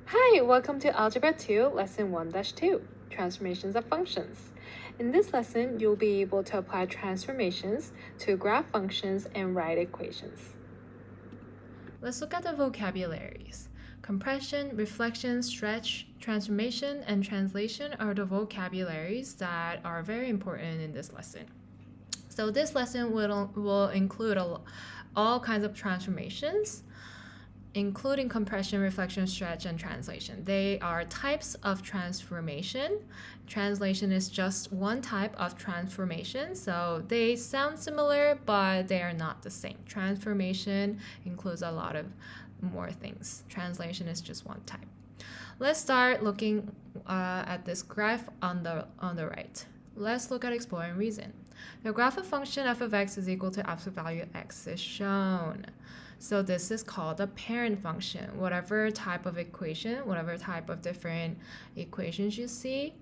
Hi, welcome to Algebra 2, Lesson 1-2, Transformations of Functions. In this lesson, you'll be able to apply transformations to graph functions and write equations. Let's look at the vocabularies. Compression, reflection, stretch, transformation, and translation are the vocabularies that are very important in this lesson. So this lesson will include all kinds of transformations, including compression, reflection, stretch, and translation. They are types of transformation. Translation is just one type of transformation, so they sound similar, but they are not the same. Transformation includes a lot of more things. Translation is just one type. Let's start looking at this graph on the right. Let's look at explore and reason. The graph of function f of x is equal to absolute value x is shown. So this is called a parent function. Whatever type of equation, whatever type of different equations you see,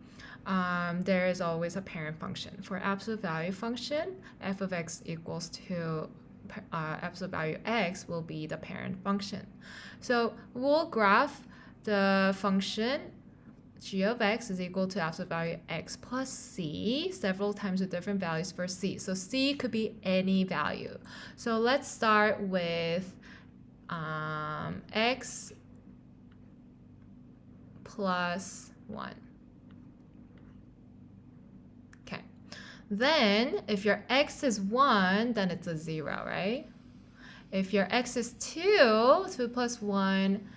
there is always a parent function. For absolute value function, f of x equals to absolute value x will be the parent function. So we'll graph the function g of x is equal to absolute value x plus c several times with different values for c. So c could be any value. So let's start with x plus 1. Okay. Then if your x is 1, then it's a 0, right? If your x is 2, 2 plus 1,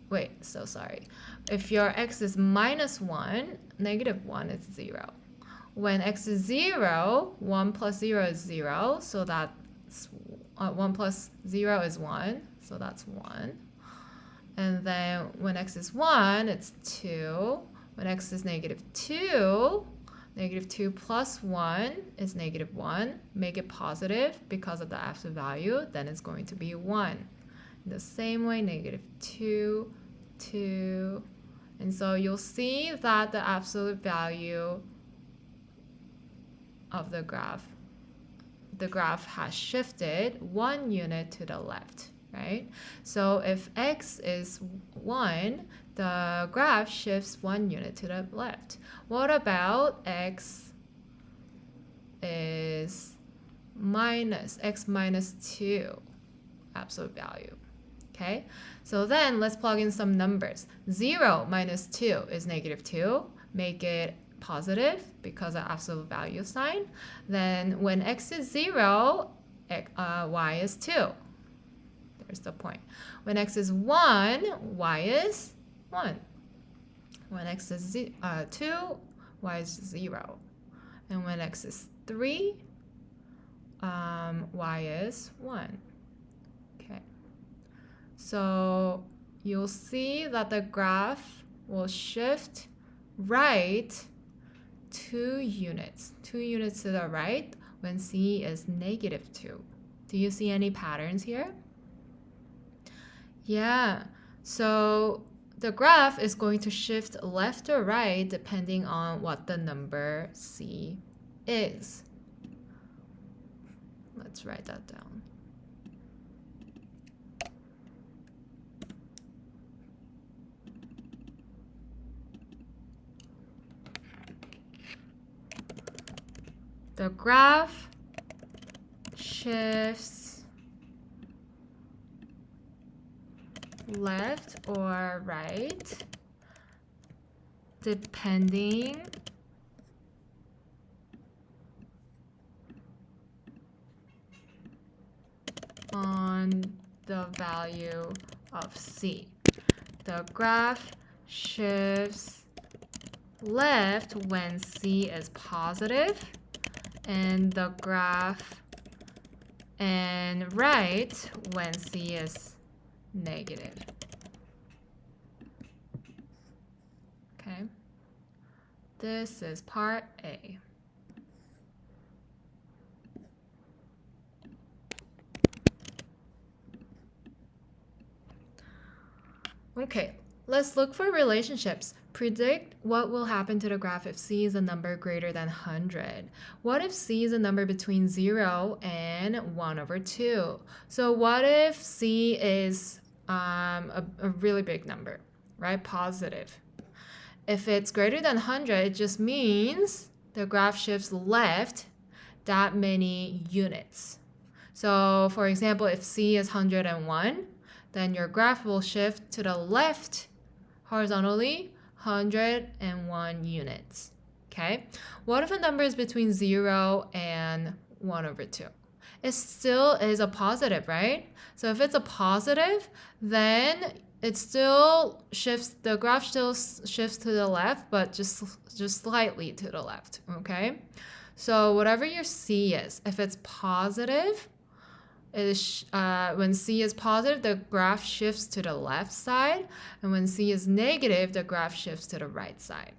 wait, so sorry. If your x is minus 1, negative 1 is 0. When x is 0, 1 plus 0 is 0, so that's 1 plus 0 is 1, so that's 1. And then when x is 1, it's 2. When x is negative 2, negative 2 plus 1 is negative 1. Make it positive because of the absolute value, then it's going to be 1. In the same way, negative 2, 2. And so you'll see that the absolute value of the graph has shifted 1 unit to the left, right? So if x is 1, the graph shifts 1 unit to the left. What about x is x minus 2 absolute value? Okay, so then let's plug in some numbers. 0 minus 2 is negative 2. Make it positive because of absolute value sign. Then when x is 0, y is 2. There's the point. When x is 1, y is 1. When x is 2, y is 0. And when x is 3, y is 1. Okay. So you'll see that the graph will shift right 2 units to the right when c is negative 2. Do you see any patterns here? Yeah, so the graph is going to shift left or right depending on what the number c is. Let's write that down. The graph shifts left or right depending on the value of c. The graph shifts left when c is positive, and the graph and right when c is negative. Okay, this is part A. Okay, let's look for relationships. Predict what will happen to the graph if c is a number greater than 100. What if c is a number between 0 and 1 over 2? So what if c is a really big number? right? Positive. If it's greater than 100, it just means the graph shifts left that many units. So for example, if C is 101, then your graph will shift to the left horizontally 101 units. Okay? What if a number is between 0 and 1/2? It still is a positive, right? So if it's a positive, then it still shifts, the graph still shifts to the left, but just slightly to the left, okay? So whatever your C is, if it's positive, when C is positive, the graph shifts to the left side, and when C is negative, the graph shifts to the right side.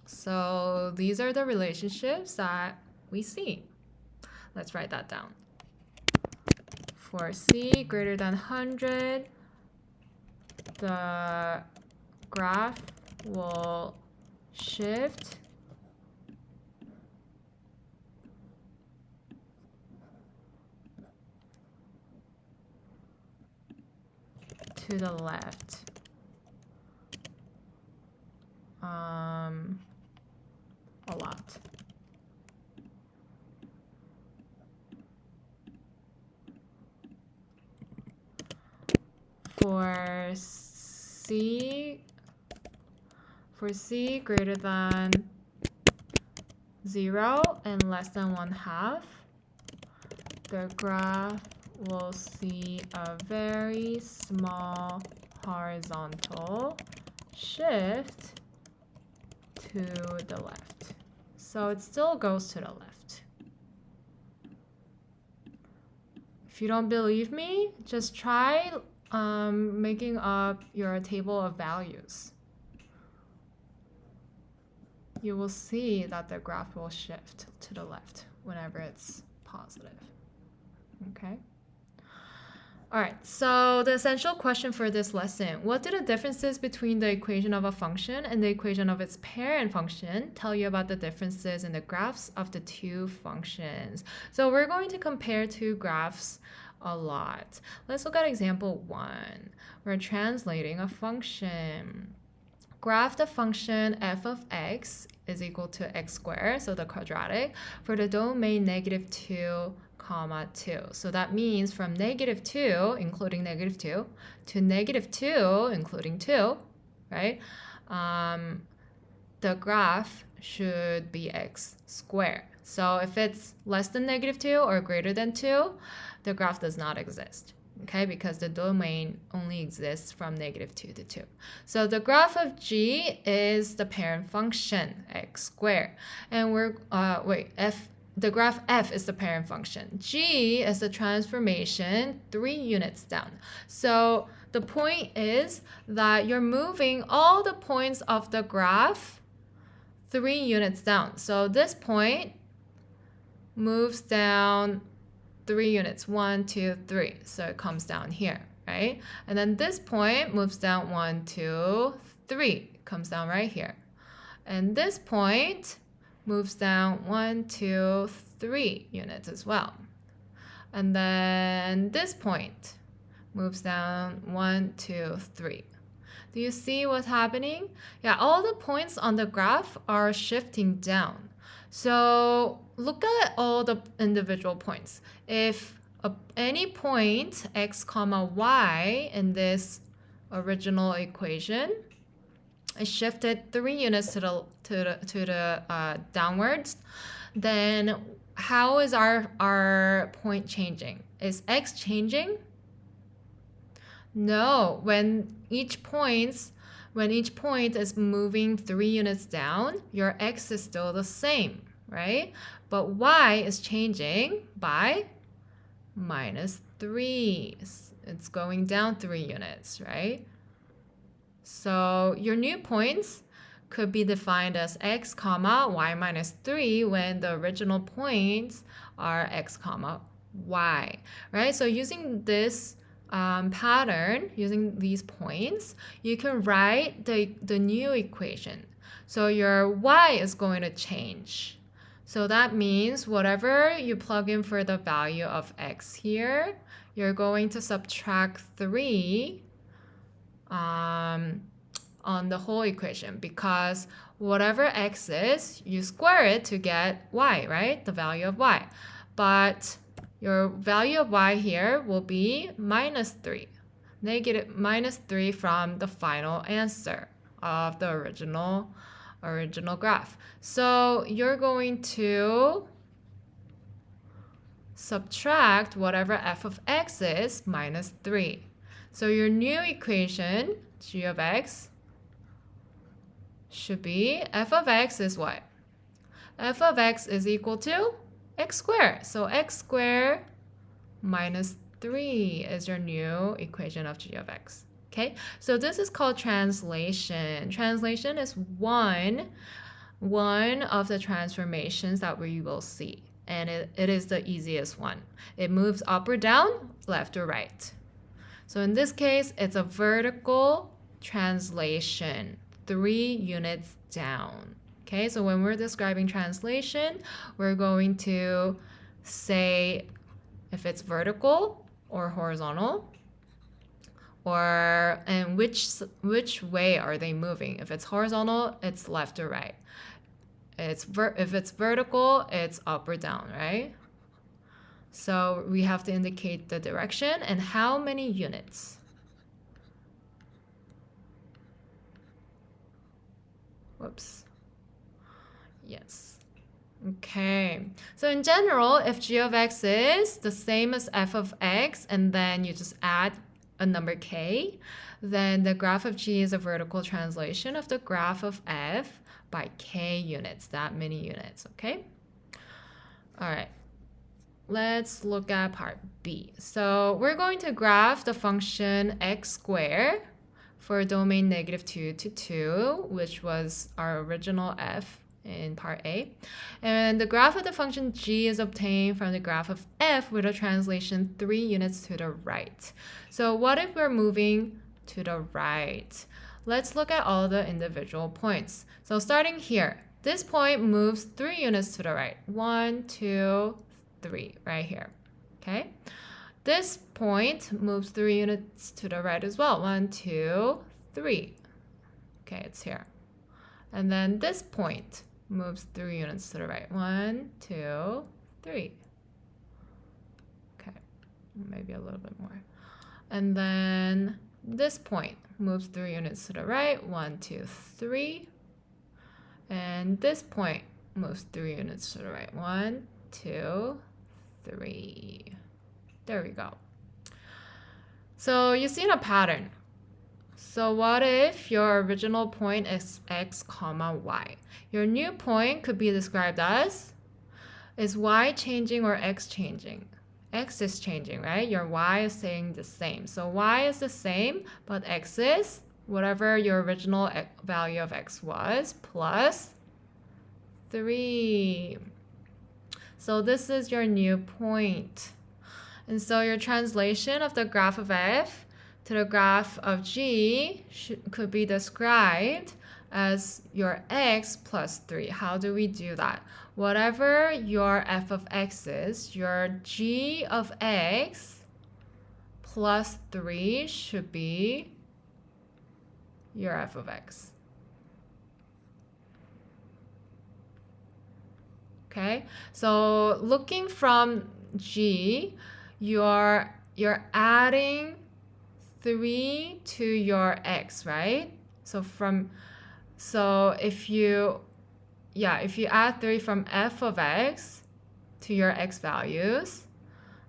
So these are the relationships that we see. Let's write that down. For C greater than 100, the graph will shift to the left. A lot. For C greater than 0 and less than 1/2, the graph will see a very small horizontal shift to the left. So it still goes to the left. If you don't believe me, just try making up your table of values. You will see that the graph will shift to the left whenever it's positive. Okay? All right, so the essential question for this lesson: what do the differences between the equation of a function and the equation of its parent function tell you about the differences in the graphs of the two functions? So we're going to compare two graphs a lot. Let's look at example 1. We're translating a function. Graph the function f of x is equal to x squared, so the quadratic, for the domain -2, 2. So that means from -2, including -2, to -2, including 2, right? The graph should be x squared. So if it's less than -2 or greater than 2, the graph does not exist, okay? Because the domain only exists from -2 to 2. So the graph of g is the parent function, x squared. And the graph f is the parent function. G is the transformation 3 units down. So the point is that you're moving all the points of the graph 3 units down. So this point moves down 3 units, 1, 2, 3. So it comes down here, right? And then this point moves down 1, 2, 3. It comes down right here. And this point moves down 1, 2, 3 units as well. And then this point moves down 1, 2, 3. Do you see what's happening? Yeah, all the points on the graph are shifting down. So look at all the individual points. If any point x comma y in this original equation is shifted 3 units to the downwards, then how is our point changing? Is x changing? No, when each point is moving 3 units down, your x is still the same, right? But y is changing by -3. It's going down 3 units, right? So your new points could be defined as x comma y minus 3 when the original points are x comma y, right? So using this pattern, using these points, you can write the new equation. So your y is going to change. So that means whatever you plug in for the value of x here, you're going to subtract 3 on the whole equation, because whatever x is, you square it to get y, right? The value of y. But your value of y here will be -3. Negative -3 from the final answer of the original graph. So you're going to subtract whatever f of x is -3. So your new equation, g of x, should be f of x is what? F of x is equal to x squared. So x squared minus 3 is your new equation of g of x. Okay, so this is called translation. Translation is one of the transformations that we will see. And it is the easiest one. It moves up or down, left or right. So in this case, it's a vertical translation, 3 units down. Okay, so when we're describing translation, we're going to say if it's vertical or horizontal, and which way are they moving. If it's horizontal, it's left or right. If it's vertical, it's up or down, right? So we have to indicate the direction and how many units. Whoops. Yes. Okay. So in general, if g of x is the same as f of x, and then you just add a number k, then the graph of g is a vertical translation of the graph of f by k units, that many units, okay? All right. Let's look at part B. So we're going to graph the function x squared for domain -2 to 2, which was our original f in part A. And the graph of the function g is obtained from the graph of f with a translation 3 units to the right. So what if we're moving to the right? Let's look at all the individual points. So starting here, this point moves 3 units to the right. 1, 2, 3, right here. Okay. This point moves 3 units to the right as well. 1, 2, 3. Okay, it's here. And then this point moves 3 units to the right. 1, 2, 3. Okay, maybe a little bit more. And then this point moves 3 units to the right. 1, 2, 3. And this point moves 3 units to the right. 1, 2, 3. There we go. So you see a pattern. So what if your original point is x, y? Your new point could be described as, is y changing or x changing? X is changing, right? Your y is staying the same. So y is the same, but x is whatever your original value of x was plus 3. So this is your new point. And so your translation of the graph of f to the graph of g could be described as your x plus 3. How do we do that? Whatever your f of x is, your g of x plus 3 should be your f of x. Okay, so looking from g, you're adding 3 to your x, right? So if you add 3 from f of x to your x values,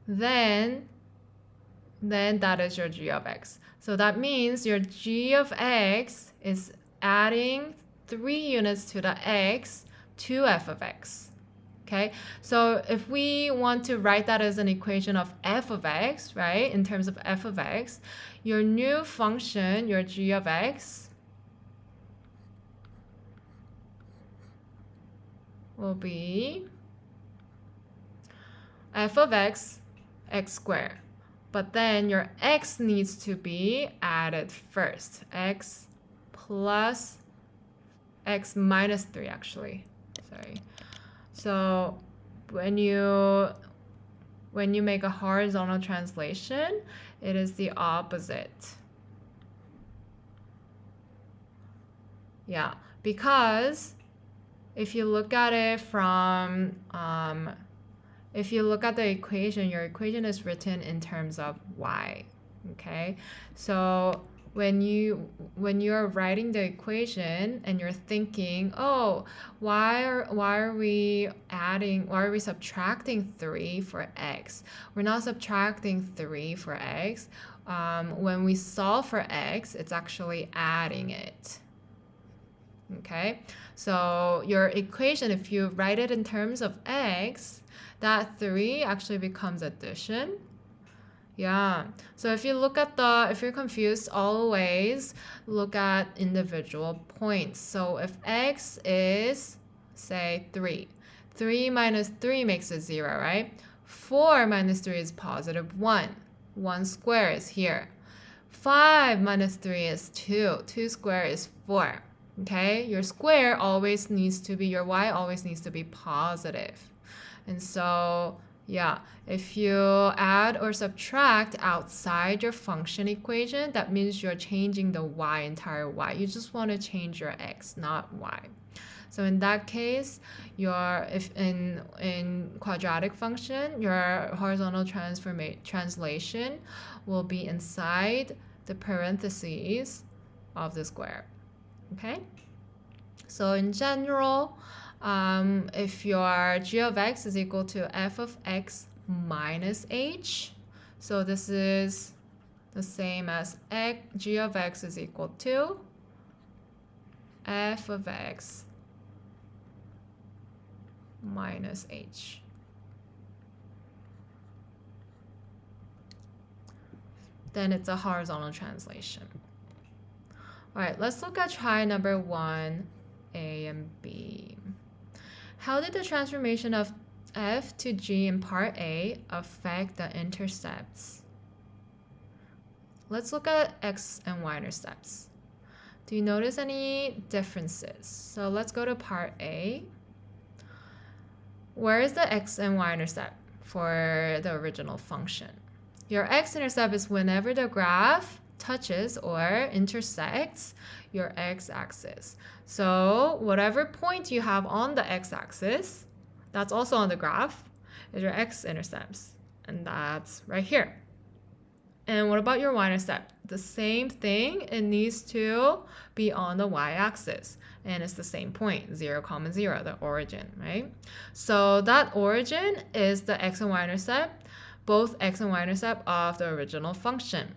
then that is your g of x. So that means your g of x is adding 3 units to the x to f of x. Okay, so if we want to write that as an equation of f of x, right, in terms of f of x, your new function, your g of x, will be f of x, x squared. But then your x needs to be added first. X plus x minus 3, actually. Sorry. So when you make a horizontal translation, it is the opposite. Yeah, because if you look at it from, if you look at the equation, your equation is written in terms of y, okay? So when you're writing the equation and you're thinking, oh, why are we subtracting 3 for x? We're not subtracting 3 for x. When we solve for x, it's actually adding it. Okay, so your equation, if you write it in terms of x, that 3 actually becomes addition. Yeah, so if you're confused, always look at individual points. So if x is, say, 3, 3 minus 3 makes it 0, right? 4 minus 3 is positive 1. 1 square is here. 5 minus 3 is 2. 2 square is 4. Okay, your y always needs to be positive. And so, yeah, if you add or subtract outside your function equation, that means you're changing the entire y. You just want to change your x, not y. So in that case, if in quadratic function, your horizontal translation will be inside the parentheses of the square. Okay, so in general, if your g of x is equal to f of x minus h, so this is the same as g of x is equal to f of x minus h. Then it's a horizontal translation. All right, let's look at try number 1, A and B. How did the transformation of f to g in part A affect the intercepts? Let's look at x and y intercepts. Do you notice any differences? So let's go to part A. Where is the x and y intercept for the original function? Your x-intercept is whenever the graph touches or intersects your x-axis. So whatever point you have on the x-axis, that's also on the graph, is your x-intercepts. And that's right here. And what about your y-intercept? The same thing, it needs to be on the y-axis. And it's the same point, 0, 0, the origin, right? So that origin is the x and y-intercept, both x and y-intercept of the original function.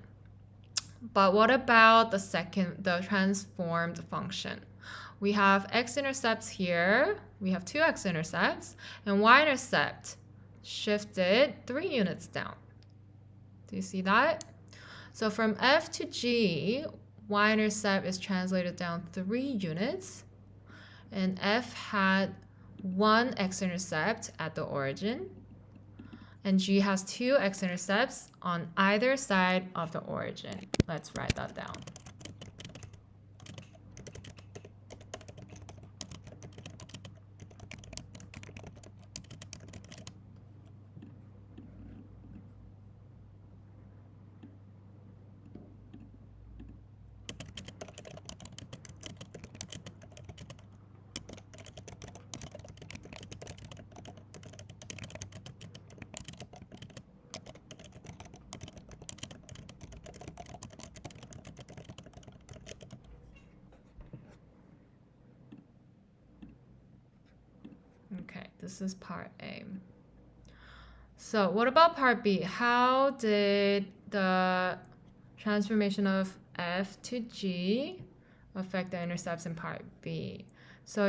But what about the transformed function? We have x-intercepts here, we have 2 x-intercepts, and y-intercept shifted 3 units down. Do you see that? So from f to g, y-intercept is translated down 3 units, and f had 1 x-intercept at the origin, and g has 2 x-intercepts on either side of the origin. Let's write that down. Okay, this is part A. So what about part B? How did the transformation of f to g affect the intercepts in part B? So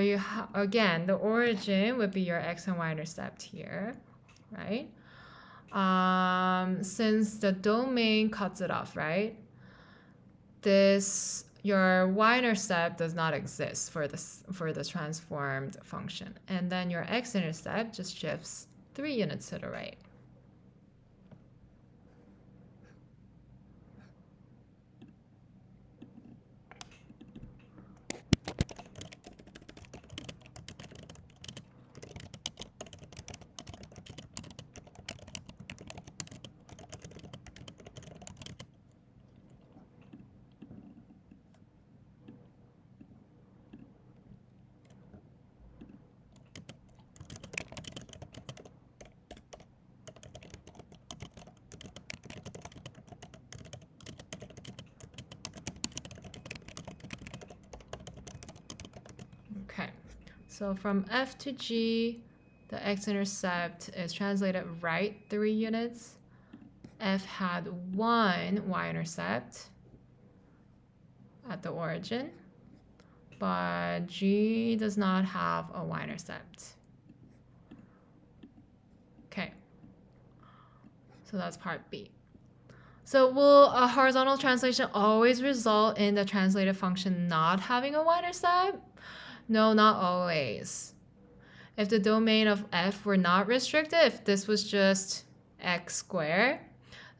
again, the origin would be your x and y intercept here, right? Since the domain cuts it off, right? Your y-intercept does not exist for the transformed function. And then your x-intercept just shifts 3 units to the right. So from f to g, the x-intercept is translated right 3 units. F had 1 y-intercept at the origin, but G does not have a y-intercept. Okay, so that's part B. So will a horizontal translation always result in the translated function not having a y-intercept? No, not always. If the domain of f were not restricted, if this was just x squared,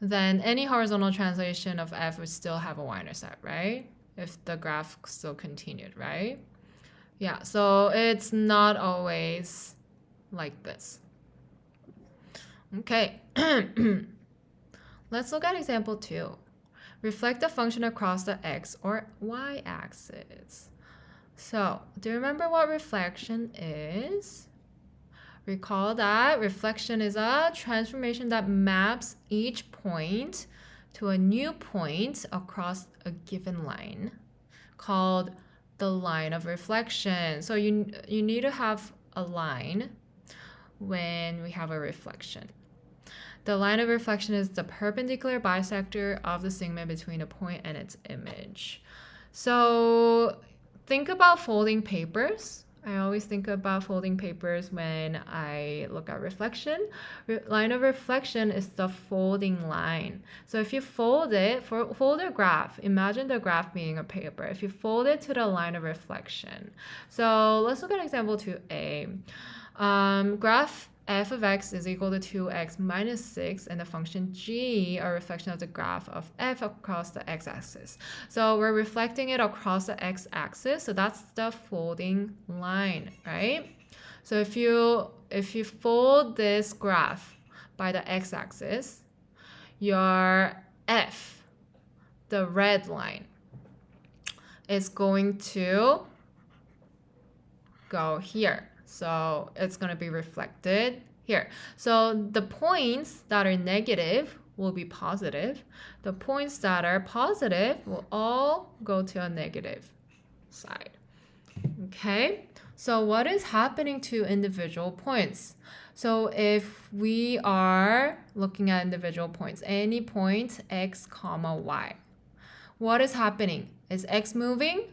then any horizontal translation of f would still have a y-intercept, right? If the graph still continued, right? Yeah, so it's not always like this. Okay, let's look at example 2. Reflect the function across the x or y axis. So, do you remember what reflection is? Recall that reflection is a transformation that maps each point to a new point across a given line called the line of reflection. So you need to have a line when we have a reflection. The line of reflection is the perpendicular bisector of the segment between a point and its image. So think about folding papers. I always think about folding papers when I look at reflection. Line of reflection is the folding line. So if you fold it, fold a graph, imagine the graph being a paper. If you fold it to the line of reflection. So let's look at example 2a. Graph f of x is equal to 2x minus 6 and the function g, a reflection of the graph of f across the x-axis. So we're reflecting it across the x-axis, so that's the folding line, right? So if you fold this graph by the x-axis, your f, the red line, is going to go here. So it's going to be reflected here. So the points that are negative will be positive. The points that are positive will all go to a negative side. Okay, so what is happening to individual points? So if we are looking at individual points, any point x comma y, what is happening? Is x moving?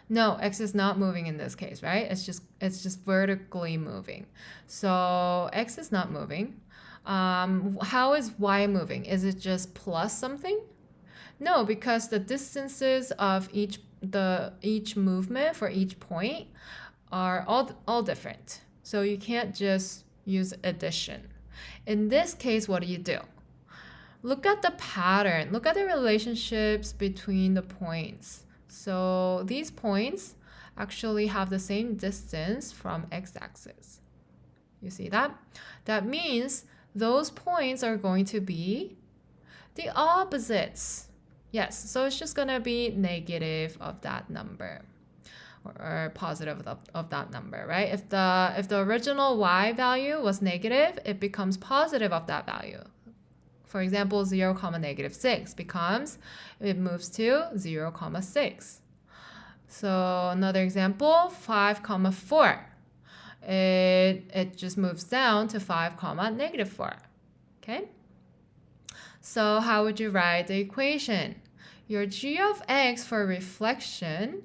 No, x is not moving in this case, right? It's just vertically moving. So x is not moving. How is y moving? Is it just plus something? No, because the distances of each movement for each point are all different. So you can't just use addition. In this case, what do? Look at the pattern. Look at the relationships between the points. So these points actually have the same distance from x-axis. You see that? That means those points are going to be the opposites. Yes, so it's just going to be negative of that number or positive of that number, right? If the original y value was negative, it becomes positive of that value. For example, 0, negative 6 it moves to 0, 6. So another example, 5, 4. It just moves down to 5, negative 4. Okay? So how would you write the equation? Your g of x for reflection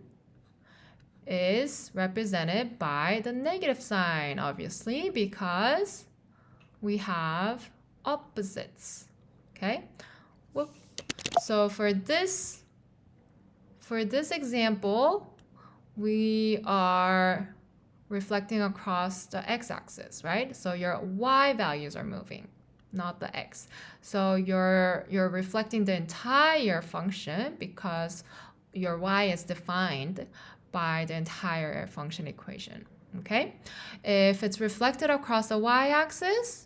is represented by the negative sign, obviously, because we have opposites. Okay, so for this example, we are reflecting across the x-axis, right? So your y values are moving, not the x. So you're reflecting the entire function because your y is defined by the entire function equation. Okay, if it's reflected across the y-axis,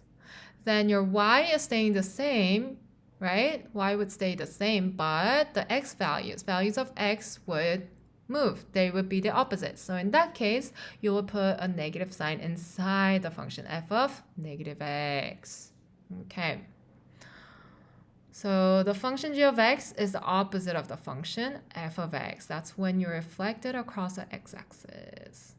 then your y is staying the same, right? Y would stay the same, but the x values of x would move. They would be the opposite. So in that case, you will put a negative sign inside the function f of negative x. Okay. So the function g of x is the opposite of the function f of x. That's when you reflect it across the x-axis.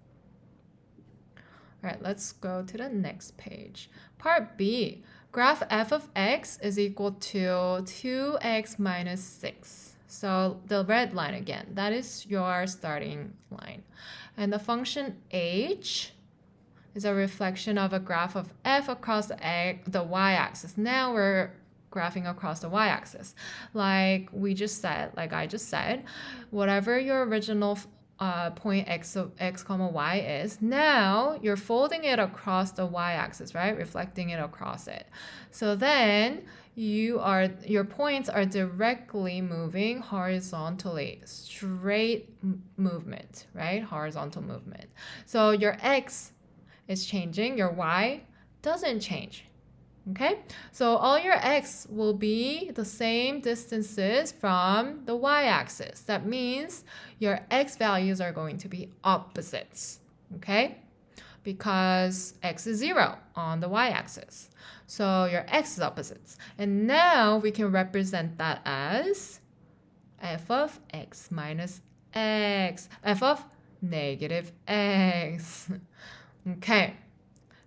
All right, let's go to the next page. Part B, graph f of x is equal to 2x minus 6. So the red line again, that is your starting line. And the function h is a reflection of a graph of f across the y-axis. Now we're graphing across the y-axis. Like I just said, whatever your original point x comma y is, now you're folding it across the y-axis, right? Reflecting it across it. So then your points are directly moving horizontally, straight movement, right? Horizontal movement. So your x is changing, your y doesn't change. Okay, so all your x will be the same distances from the y-axis. That means your x values are going to be opposites, okay? Because x is 0 on the y-axis. So your x is opposites. And now we can represent that as f of x minus x, f of negative x. Okay.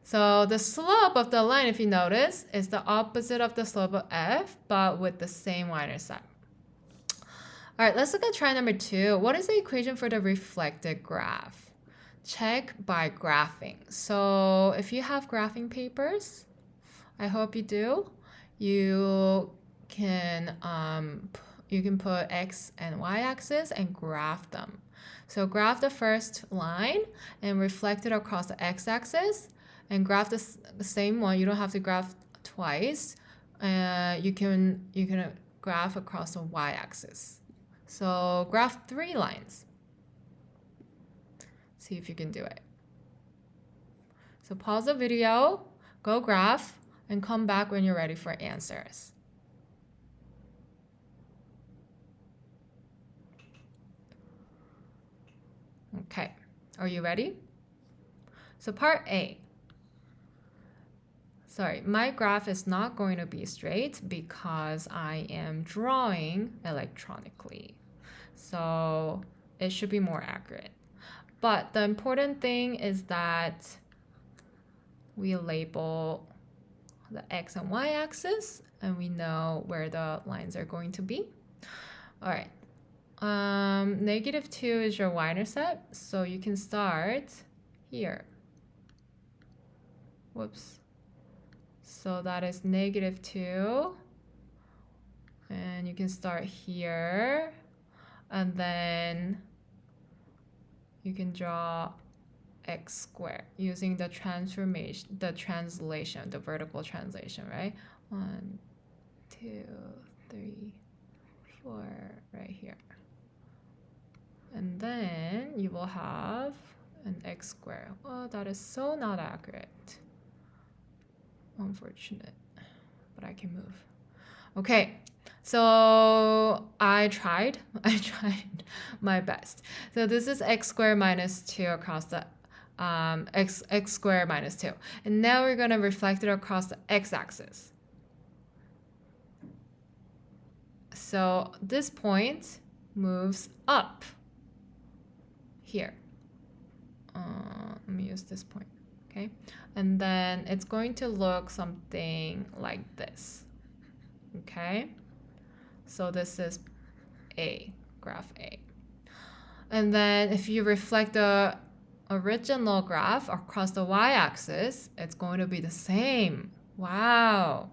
So the slope of the line, if you notice, is the opposite of the slope of f, but with the same y-intercept. All right, let's look at try number 2. What is the equation for the reflected graph? Check by graphing. So if you have graphing papers, I hope you do, you can put x and y-axis and graph them. So graph the first line and reflect it across the x-axis, and graph the same one. You don't have to graph twice. You can graph across the y-axis. So graph 3 lines. See if you can do it. So pause the video, go graph, and come back when you're ready for answers. Okay, are you ready? So part A. Sorry, my graph is not going to be straight because I am drawing electronically. So it should be more accurate. But the important thing is that we label the x and y axis and we know where the lines are going to be. All right. -2 is your y-intercept, so you can start here. Whoops. So that is -2, and you can start here, and then you can draw x squared using the transformation, the translation, the vertical translation, right? 1, 2, 3, 4, right here. And then you will have an x squared. Oh, that is so not accurate. Unfortunate, but I can move. Okay, so I tried my best. So this is x squared minus 2 across the x squared minus 2. And now we're going to reflect it across the x-axis. So this point moves up here. Let me use this point. Okay, and then it's going to look something like this. Okay, so this is A, graph A. And then if you reflect the original graph across the y-axis, it's going to be the same. Wow,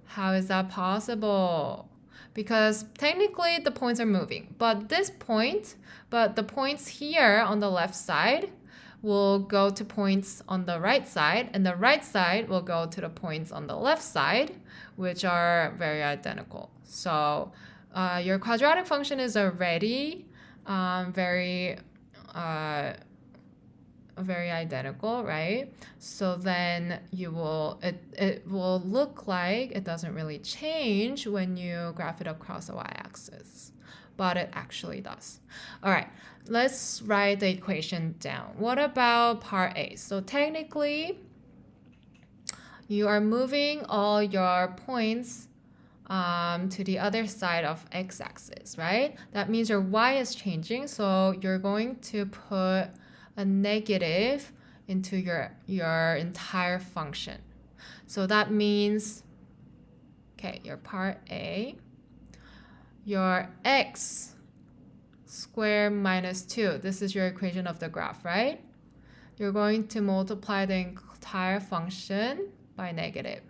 how is that possible? Because technically the points are moving, but the points here on the left side will go to points on the right side, and the right side will go to the points on the left side, which are very identical. So your quadratic function is already very identical, right? So then it will look like it doesn't really change when you graph it across the y-axis, but it actually does. All right, let's write the equation down. What about part A? So technically, you are moving all your points to the other side of x-axis, right? That means your y is changing, so you're going to put a negative into your entire function. So that means, okay, your part A, your x squared minus 2, this is your equation of the graph, right? You're going to multiply the entire function by negative.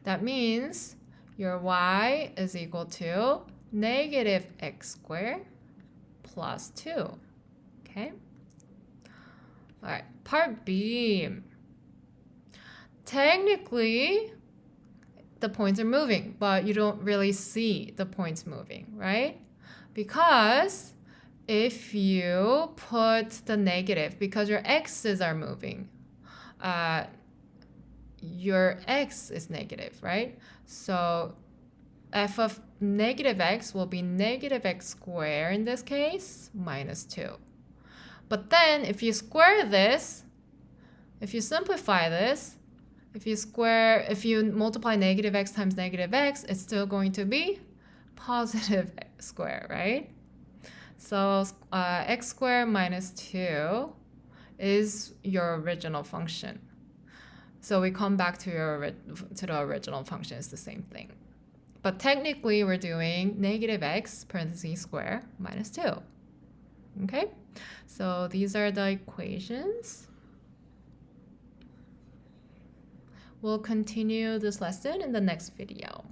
That means your y is equal to negative x squared plus 2. Okay? All right, part B. Technically, the points are moving, but you don't really see the points moving, right? Because if you put the negative, because your x's are moving, your x is negative, right? So f of negative x will be negative x squared in this case, minus 2. But then if you square this, if you simplify this, if you multiply negative x times negative x, it's still going to be positive x squared, right? So x squared minus 2 is your original function. So we come back to the original function. It's the same thing. But technically, we're doing negative x parentheses square minus 2. Okay? So these are the equations. We'll continue this lesson in the next video.